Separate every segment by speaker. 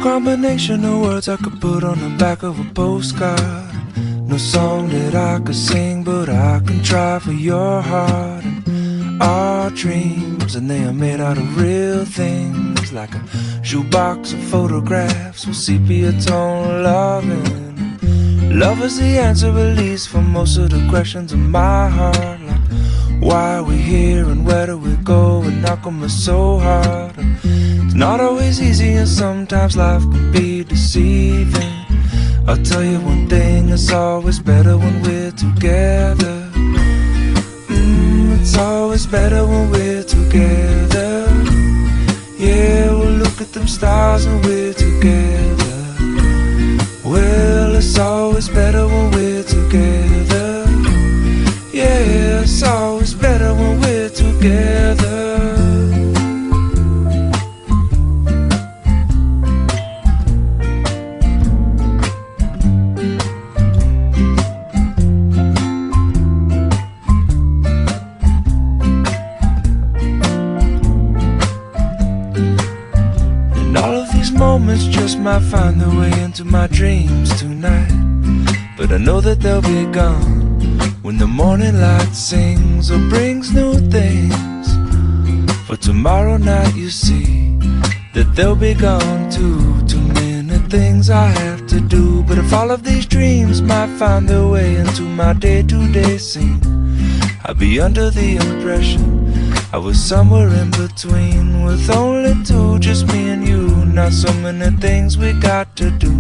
Speaker 1: combination of words I could put on the back of a postcard. No song that I could sing, but I can try for your heart. And our dreams, and they are made out of real things, like a shoebox of photographs with sepia tone loving. Love is the answer, at least, for most of the questions in my heart, like why are we here and where do we go, and how come it's so hard. And it's not always easy, and sometimes life can be deceiving. I'll tell you one thing, it's always better when we're together. It's always better when we're together. Yeah, we'll look at them stars when we're together. Well, it's always better when we're together. Yeah, it's always better when we're together. Moments just might find their way into my dreams tonight, but I know that they'll be gone when the morning light sings or brings new things. For tomorrow night you see that they'll be gone too. Too many things I have to do, but if all of these dreams might find their way into my day-to-day scene, I'd be under the impression I was somewhere in between, with only two, just me and you. Not so many things we got to do,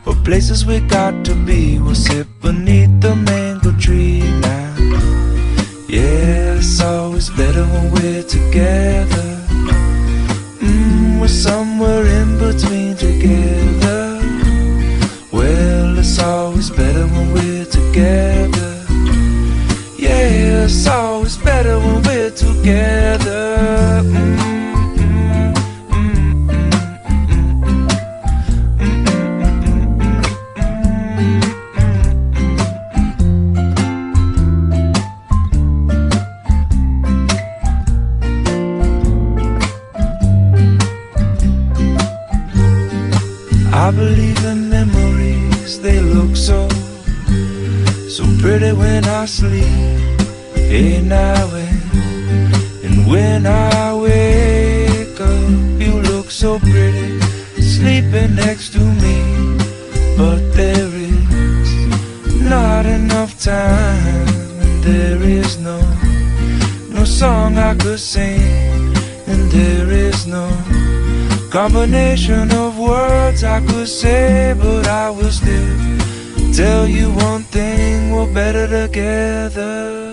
Speaker 1: or places we got to be. We'll sit beneath the mango tree now. Yeah, it's always better when we're together. We're somewhere in between together. Well, it's always better when we're together. Yeah, it's always better when we're together. I believe in memories, they look so pretty when I sleep. Hey, now and when I wake up, you look so pretty sleeping next to me. But there is not enough time, and there is no song I could sing, and there is no combination of words I could say, but I will still tell you one thing, we're better together.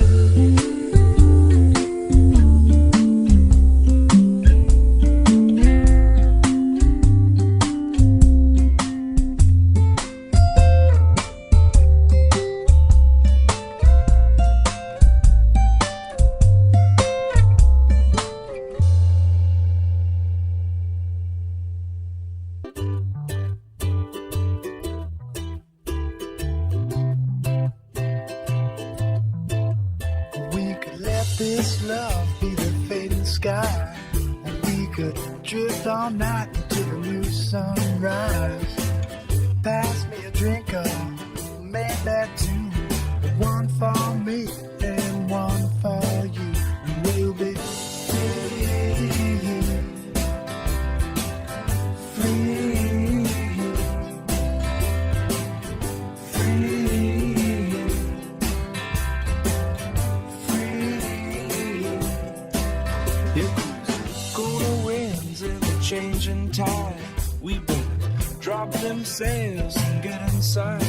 Speaker 2: This love be the fading sky, and we could drift all night until the new sunrise. Pass me a drink of made that tune, one for me and one for you. And we'll be
Speaker 1: changing tide, we better drop them sails and get inside.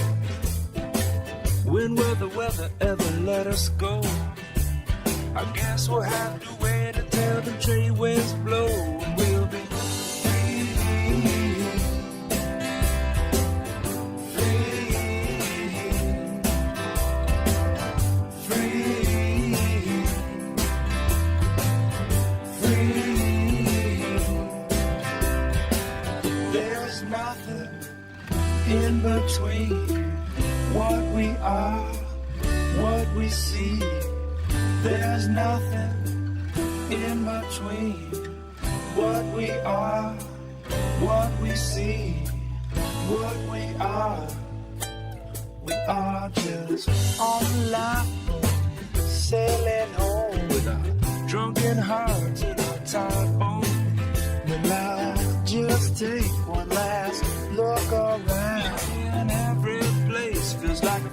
Speaker 1: When will the weather ever let us go? I guess we'll have to wait until the trade winds blow, and we'll be in between what we are, what we see. There's nothing in between what we are,
Speaker 2: what we see, what we are. We are just on the lifeboat, sailing home with our drunken hearts and our tired bones. When I just take one last look around, and every place feels like